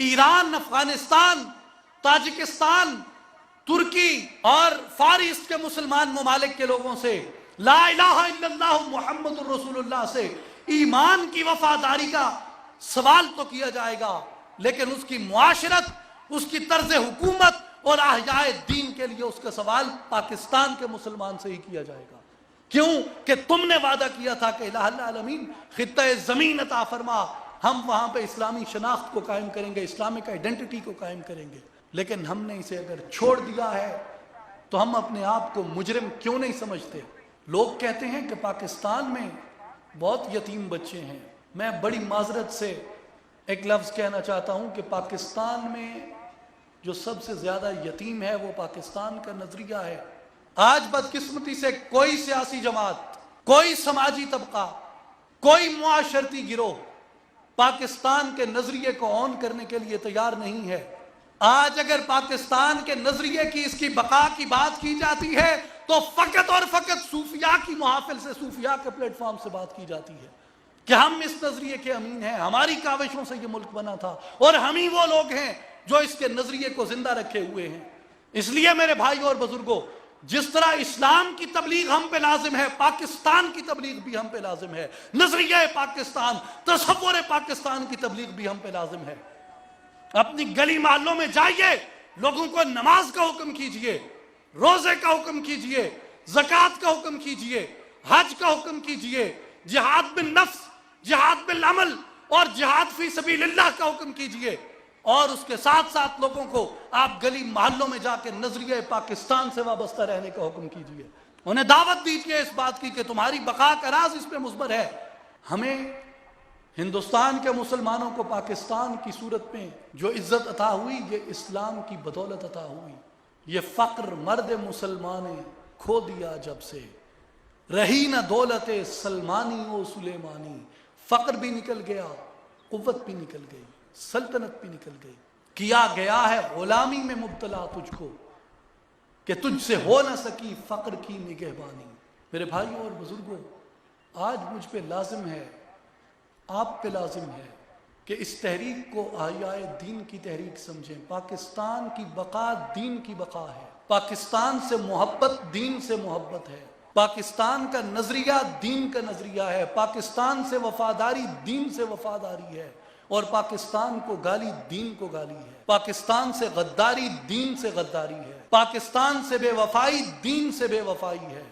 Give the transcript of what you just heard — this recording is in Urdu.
ایران، افغانستان، تاجکستان، ترکی اور فارس کے مسلمان ممالک کے لوگوں سے لا الہ الا اللہ محمد الرسول اللہ سے ایمان کی وفاداری کا سوال تو کیا جائے گا، لیکن اس کی معاشرت، اس کی طرز حکومت اور احیاء دین کے لیے اس کا سوال پاکستان کے مسلمان سے ہی کیا جائے گا۔ کیوں کہ تم نے وعدہ کیا تھا کہ الہ العالمین خطہ زمین عطا فرما، ہم وہاں پہ اسلامی شناخت کو قائم کریں گے، اسلامک آئیڈینٹی کو قائم کریں گے، لیکن ہم نے اسے اگر چھوڑ دیا ہے تو ہم اپنے آپ کو مجرم کیوں نہیں سمجھتے؟ لوگ کہتے ہیں کہ پاکستان میں بہت یتیم بچے ہیں۔ میں بڑی معذرت سے ایک لفظ کہنا چاہتا ہوں کہ پاکستان میں جو سب سے زیادہ یتیم ہے وہ پاکستان کا نظریہ ہے۔ آج بدقسمتی سے کوئی سیاسی جماعت، کوئی سماجی طبقہ، کوئی معاشرتی گروہ پاکستان کے نظریے کو آن کرنے کے لیے تیار نہیں ہے۔ آج اگر پاکستان کے نظریے کی، اس کی بقا کی بات کی جاتی ہے تو فقط اور فقط صوفیاء کی محافل سے، صوفیاء کے پلیٹ فارم سے بات کی جاتی ہے کہ ہم اس نظریے کے امین ہیں، ہماری کاوشوں سے یہ ملک بنا تھا اور ہم ہی وہ لوگ ہیں جو اس کے نظریے کو زندہ رکھے ہوئے ہیں۔ اس لیے میرے بھائی اور بزرگوں، جس طرح اسلام کی تبلیغ ہم پہ لازم ہے، پاکستان کی تبلیغ بھی ہم پہ لازم ہے، نظریہ پاکستان، تصور پاکستان کی تبلیغ بھی ہم پہ لازم ہے۔ اپنی گلی محلوں میں جائیے، لوگوں کو نماز کا حکم کیجئے، روزے کا حکم کیجئے، زکوٰۃ کا حکم کیجئے، حج کا حکم کیجئے، جہاد بالنفس، جہاد بالعمل اور جہاد فی سبیل اللہ کا حکم کیجئے، اور اس کے ساتھ ساتھ لوگوں کو آپ گلی محلوں میں جا کے نظریہ پاکستان سے وابستہ رہنے کا حکم کیجئے، انہیں دعوت دیجئے اس بات کی کہ تمہاری بقا کا راز اس پہ مضمر ہے۔ ہمیں ہندوستان کے مسلمانوں کو پاکستان کی صورت میں جو عزت عطا ہوئی، یہ اسلام کی بدولت عطا ہوئی۔ یہ فقر مرد مسلمانے کھو دیا جب سے، رہی نہ دولت سلمانی و سلیمانی۔ فقر بھی نکل گیا، قوت بھی نکل گئی، سلطنت بھی نکل گئی، کیا گیا ہے غلامی میں مبتلا تجھ کو کہ تجھ سے ہو نہ سکی فقر کی نگہبانی۔ میرے بھائیوں اور بزرگوں، آج مجھ پہ لازم ہے، آپ پہ لازم ہے کہ اس تحریک کو احیاء دین کی تحریک سمجھیں۔ پاکستان کی بقا دین کی بقا ہے، پاکستان سے محبت دین سے محبت ہے، پاکستان کا نظریہ دین کا نظریہ ہے، پاکستان سے وفاداری دین سے وفاداری ہے، اور پاکستان کو گالی دین کو گالی ہے، پاکستان سے غداری دین سے غداری ہے، پاکستان سے بے وفائی دین سے بے وفائی ہے۔